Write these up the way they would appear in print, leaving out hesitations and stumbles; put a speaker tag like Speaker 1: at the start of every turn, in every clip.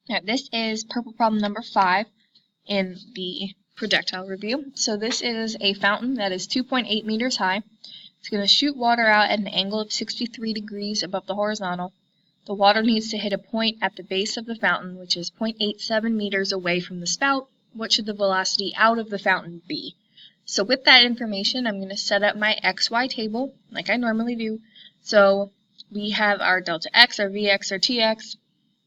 Speaker 1: Now, this is purple problem number 5 in the projectile review. So this is a fountain that is 2.8 meters high. It's going to shoot water out at an angle of 63 degrees above the horizontal. The water needs to hit a point at the base of the fountain, which is 0.87 meters away from the spout. What should the velocity out of the fountain be? So with that information, I'm going to set up my XY table like I normally do. So we have our delta x, our Vx, our Tx.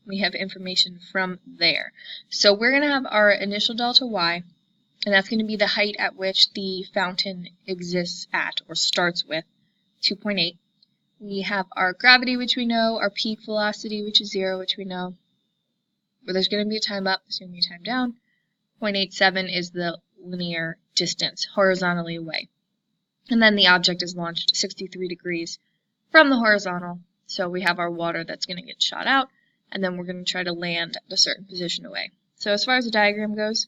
Speaker 1: We have information from there. So we're going to have our initial delta y, and that's going to be the height at which the fountain exists at or starts with, 2.8. We have our gravity, which we know, our peak velocity, which is 0, which we know. Where there's going to be a time up, there's going to be a time down. 0.87 is the linear distance horizontally away. And then the object is launched 63 degrees from the horizontal. So we have our water that's going to get shot out, and then we're going to try to land at a certain position away. So as far as the diagram goes,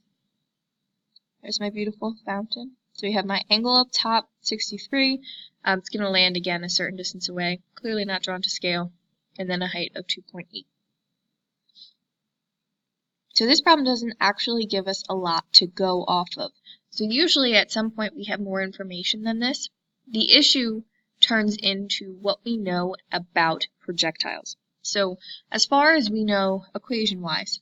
Speaker 1: there's my beautiful fountain. So we have my angle up top, 63. It's going to land again a certain distance away, clearly not drawn to scale, and then a height of 2.8. So this problem doesn't actually give us a lot to go off of. So usually at some point we have more information than this. The issue turns into what we know about projectiles. So as far as we know equation-wise,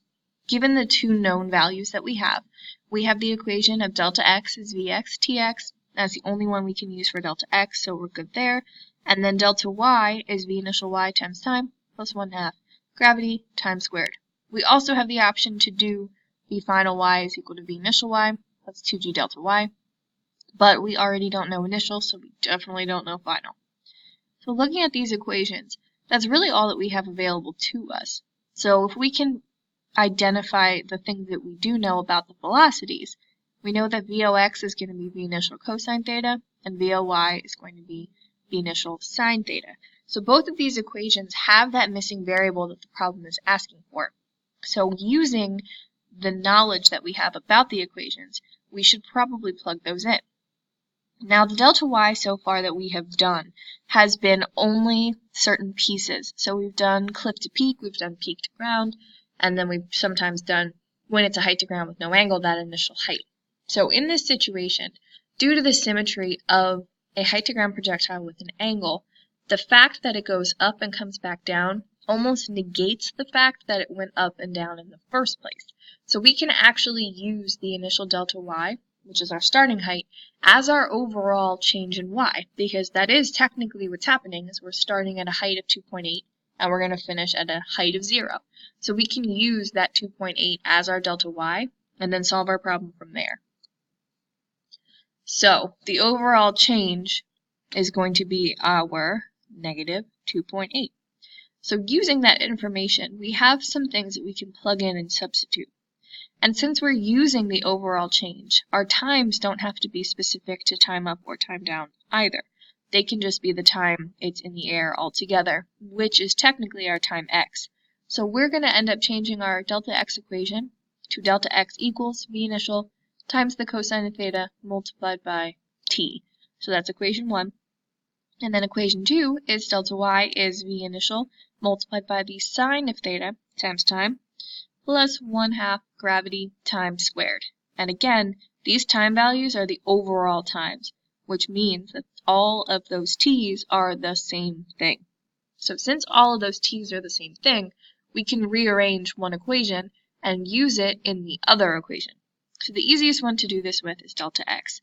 Speaker 1: given the two known values that we have the equation of delta x is Vx, Tx. That's the only one we can use for delta x, so we're good there. And then delta y is V initial y times time plus 1/2 gravity times squared. We also have the option to do V final y is equal to V initial y plus 2g delta y. But we already don't know initial, so we definitely don't know final. So looking at these equations, that's really all that we have available to us. So if we can identify the things that we do know about the velocities, we know that Vox is going to be V initial cosine theta, and Voy is going to be V initial sine theta. So both of these equations have that missing variable that the problem is asking for. So using the knowledge that we have about the equations, we should probably plug those in. Now the delta y so far that we have done has been only certain pieces. So we've done cliff to peak, we've done peak to ground, and then we've sometimes done, when it's a height to ground with no angle, that initial height. So in this situation, due to the symmetry of a height to ground projectile with an angle, the fact that it goes up and comes back down almost negates the fact that it went up and down in the first place. So we can actually use the initial delta y, which is our starting height, as our overall change in y, because that is technically what's happening, is we're starting at a height of 2.8 and we're going to finish at a height of 0. So we can use that 2.8 as our delta y and then solve our problem from there. So the overall change is going to be our negative 2.8. So using that information, we have some things that we can plug in and substitute. And since we're using the overall change, our times don't have to be specific to time up or time down either. They can just be the time it's in the air altogether, which is technically our time x. So we're going to end up changing our delta x equation to delta x equals V initial times the cosine of theta multiplied by t. So that's equation 1. And then equation 2 is delta y is V initial multiplied by the sine of theta times time plus 1/2 gravity times squared. And again, these time values are the overall times, which means that all of those t's are the same thing. So since all of those t's are the same thing, we can rearrange one equation and use it in the other equation. So the easiest one to do this with is delta x.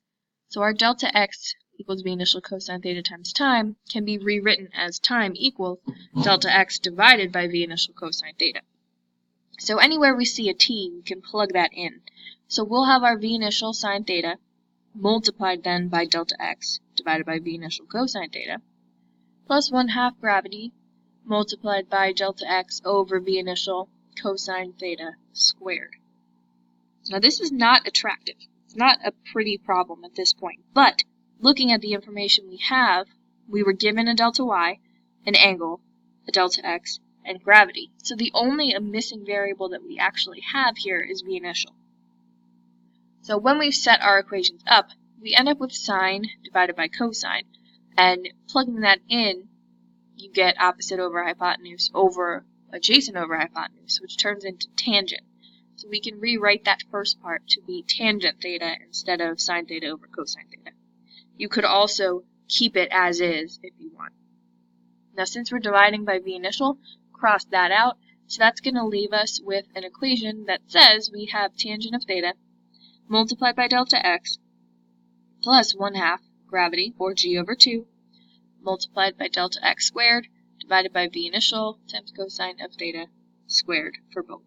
Speaker 1: So our delta x equals V initial cosine theta times time can be rewritten as time equals delta x divided by V initial cosine theta. So anywhere we see a t, we can plug that in. So we'll have our V initial sine theta multiplied then by delta x divided by V initial cosine theta plus 1/2 gravity multiplied by delta x over V initial cosine theta squared. Now this is not attractive. It's not a pretty problem at this point, but looking at the information we have, we were given a delta y, an angle, a delta x, and gravity. So the only missing variable that we actually have here is V initial. So when we set our equations up, we end up with sine divided by cosine, and plugging that in, you get opposite over hypotenuse over adjacent over hypotenuse, which turns into tangent. So we can rewrite that first part to be tangent theta instead of sine theta over cosine theta. You could also keep it as is if you want. Now since we're dividing by v initial, cross that out. So that's going to leave us with an equation that says we have tangent of theta multiplied by delta x plus 1/2 gravity, or g over 2, multiplied by delta x squared divided by v initial times cosine of theta squared for both.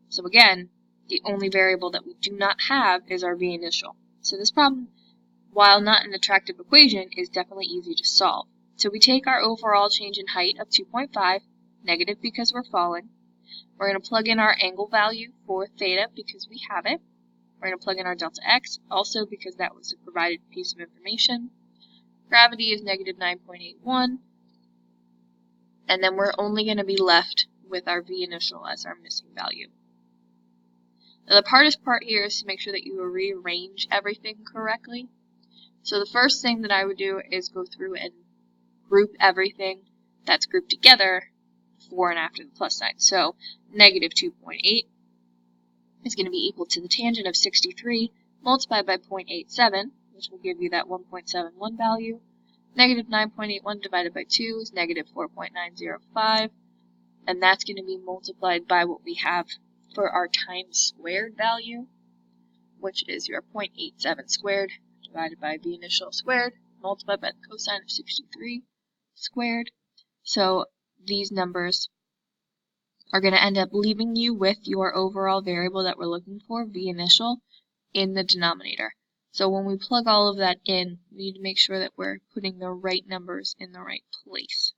Speaker 1: So again, the only variable that we do not have is our v initial. So this problem, while not an attractive equation, is definitely easy to solve. So we take our overall change in height of 2.5, negative because we're falling. We're going to plug in our angle value for theta because we have it. We're going to plug in our delta x, also because that was a provided piece of information. Gravity is negative 9.81. And then we're only going to be left with our v initial as our missing value. Now the hardest part here is to make sure that you rearrange everything correctly. So the first thing that I would do is go through and group everything that's grouped together before and after the plus sign. So negative 2.8 is going to be equal to the tangent of 63 multiplied by 0.87, which will give you that 1.71 value. Negative 9.81 divided by 2 is negative 4.905, and that's going to be multiplied by what we have for our times squared value, which is your 0.87 squared divided by v initial squared multiplied by the cosine of 63 squared. So these numbers are going to end up leaving you with your overall variable that we're looking for, v initial, in the denominator. So when we plug all of that in, we need to make sure that we're putting the right numbers in the right place.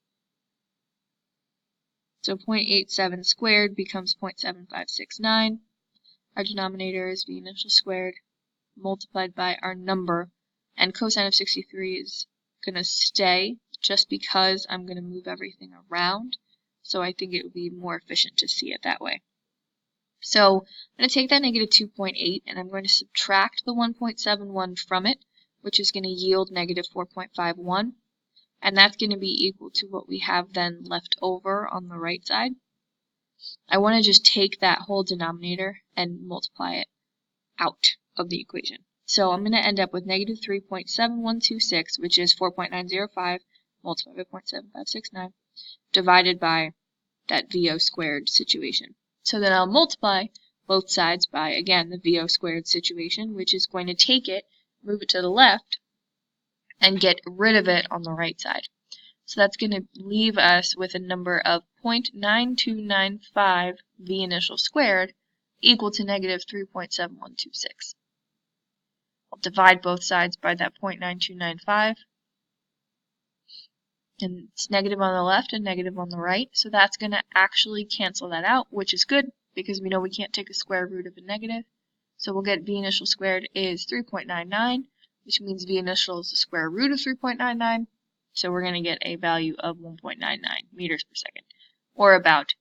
Speaker 1: So 0.87 squared becomes 0.7569. Our denominator is v initial squared multiplied by our number, and cosine of 63 is going to stay just because I'm going to move everything around. So I think it would be more efficient to see it that way. So I'm going to take that negative 2.8 and I'm going to subtract the 1.71 from it, which is going to yield negative 4.51. And that's going to be equal to what we have then left over on the right side. I want to just take that whole denominator and multiply it out of the equation. So I'm going to end up with negative 3.7126, which is 4.905 multiplied by 0.7569, divided by that VO squared situation. So then I'll multiply both sides by, again, the VO squared situation, which is going to take it, move it to the left, and get rid of it on the right side. So that's going to leave us with a number of 0.9295 V initial squared equal to negative 3.7126. I'll divide both sides by that 0.9295. And it's negative on the left and negative on the right, so that's going to actually cancel that out, which is good because we know we can't take a square root of a negative. So we'll get V initial squared is 3.99, which means V initial is the square root of 3.99, so we're going to get a value of 1.99 meters per second, or about